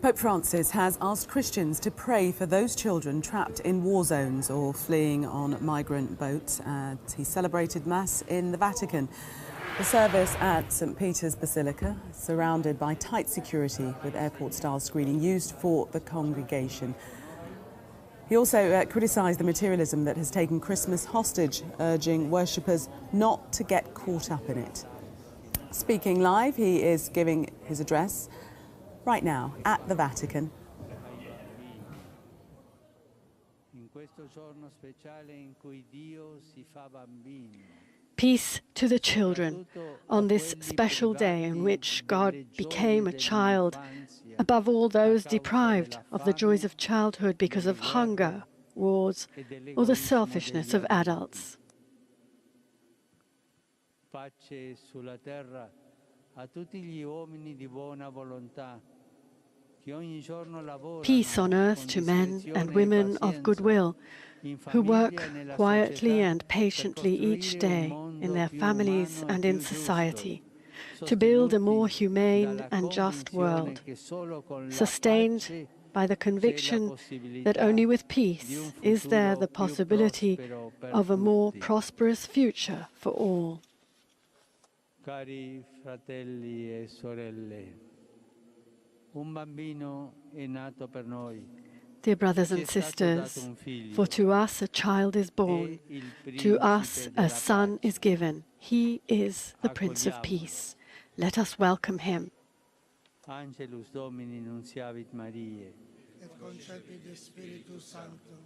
Pope Francis has asked Christians to pray for those children trapped in war zones or fleeing on migrant boats as he celebrated Mass in the Vatican. The service at St. Peter's Basilica, surrounded by tight security with airport-style screening used for the congregation. He also criticised the materialism that has taken Christmas hostage, urging worshippers not to get caught up in it. Speaking live, he is giving his address right now at the Vatican. Peace to the children on this special day in which God became a child, above all those deprived of the joys of childhood because of hunger, wars, or the selfishness of adults. Pace sulla terra a tutti gli uomini di buona volontà. Peace on earth to men and women of goodwill who work quietly and patiently each day in their families and in society to build a more humane and just world, sustained by the conviction that only with peace is there the possibility of a more prosperous future for all. Cari fratelli e sorelle, un bambino è nato per noi. Dear brothers and sisters, for to us a child is born, to us a son is given. He is the Prince of Peace. Let us welcome him. Angelus Domini nunciavit Mariae. Et concepit Spiritus Sancto.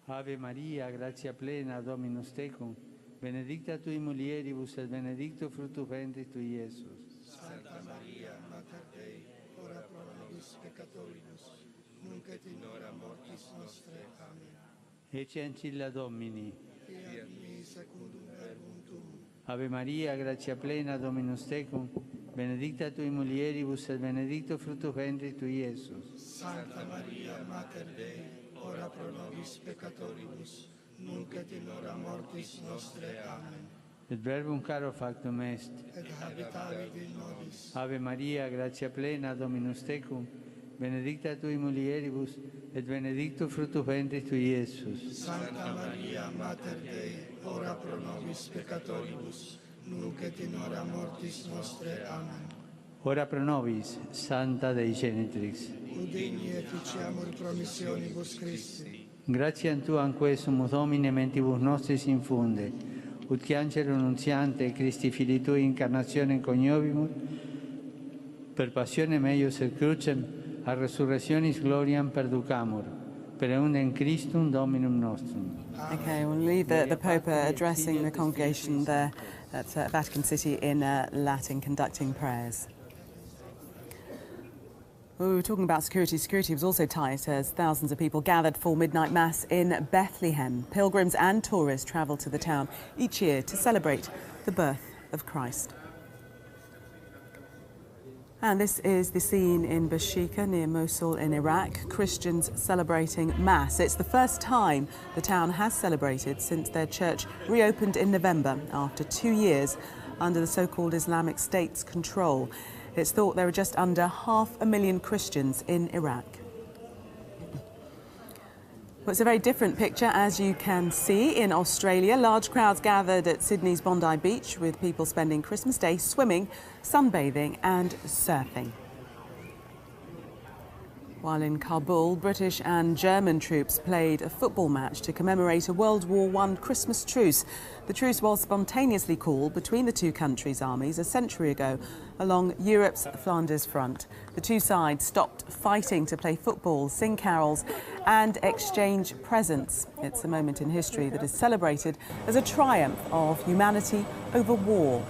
Ave Maria, gratia plena, Dominus tecum, benedicta tui mulieribus et benedictus fructus ventris tui, Iesus. Santa Maria, Mater Dei, ora pro nobis peccatoribus, nunc et in hora mortis nostre. Amen. Ecce ancilla Domini. Fiat mi secundum verbum tuum. Ave Maria, gratia plena, Dominus tecum, benedicta tui mulieribus et benedictus fructus ventris tui, Iesus. Santa Maria, Mater Dei, ora pro nobis peccatoribus, nunc et in hora mortis nostre. Amen. Et verbum caro factum est. Et habitavit in nobis. Ave Maria, gratia plena, Dominus tecum, benedicta tui mulieribus, et benedictus fructus ventris tui, Iesus. Santa Maria, Mater Dei, ora pro nobis peccatoribus, nunc et in hora mortis nostre. Amen. Ora pro nobis, Santa Dei Genitrix. Udini efficiamur promissionibus Christi. Gratiam Tuam quesumus Domine mentibus nostris infunde, ut che angelo nunziante Christi Filii Tui incarnationem coniovimus, per passionem eius et crucem, a resurrectionis gloriam perducamur, per eundem Christum Dominum nostrum. Okay, we'll leave the Pope addressing the congregation there at Vatican City in Latin, conducting prayers. We were talking about security. Security was also tight as thousands of people gathered for midnight mass in Bethlehem. Pilgrims and tourists travel to the town each year to celebrate the birth of Christ. And this is the scene in Bashika near Mosul in Iraq. Christians celebrating mass. It's the first time the town has celebrated since their church reopened in November after 2 years under the so-called Islamic State's control. It's thought there are just under 500,000 Christians in Iraq. Well, it's a very different picture, as you can see, in Australia. Large crowds gathered at Sydney's Bondi Beach, with people spending Christmas Day swimming, sunbathing and surfing. While in Kabul, British and German troops played a football match to commemorate a World War I Christmas truce. The truce was spontaneously called between the two countries' armies a century ago along Europe's Flanders front. The two sides stopped fighting to play football, sing carols and exchange presents. It's a moment in history that is celebrated as a triumph of humanity over war.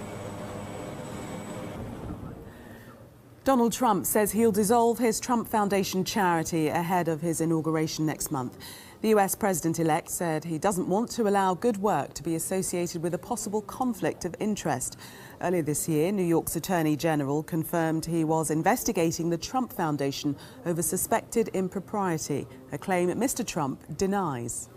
Donald Trump says he'll dissolve his Trump Foundation charity ahead of his inauguration next month. The US president-elect said he doesn't want to allow good work to be associated with a possible conflict of interest. Earlier this year, New York's Attorney General confirmed he was investigating the Trump Foundation over suspected impropriety, a claim Mr. Trump denies.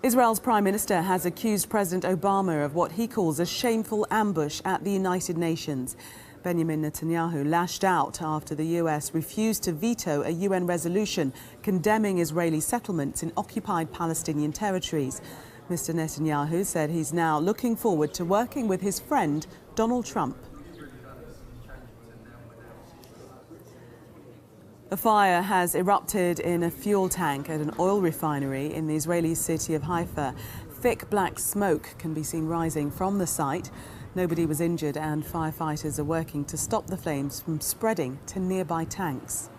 Israel's Prime Minister has accused President Obama of what he calls a shameful ambush at the United Nations. Benjamin Netanyahu lashed out after the US refused to veto a UN resolution condemning Israeli settlements in occupied Palestinian territories. Mr. Netanyahu said he's now looking forward to working with his friend Donald Trump. A fire has erupted in a fuel tank at an oil refinery in the Israeli city of Haifa. Thick black smoke can be seen rising from the site. Nobody was injured and firefighters are working to stop the flames from spreading to nearby tanks.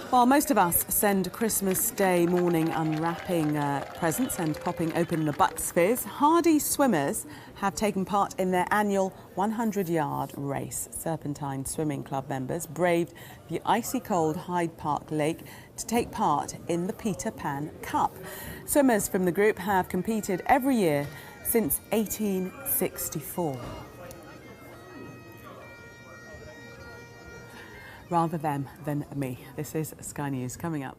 While most of us send Christmas Day morning unwrapping presents and popping open the Bucks Fizz, hardy swimmers have taken part in their annual 100-yard race. Serpentine Swimming Club members braved the icy cold Hyde Park Lake to take part in the Peter Pan Cup. Swimmers from the group have competed every year since 1864. Rather them than me. This is Sky News coming up.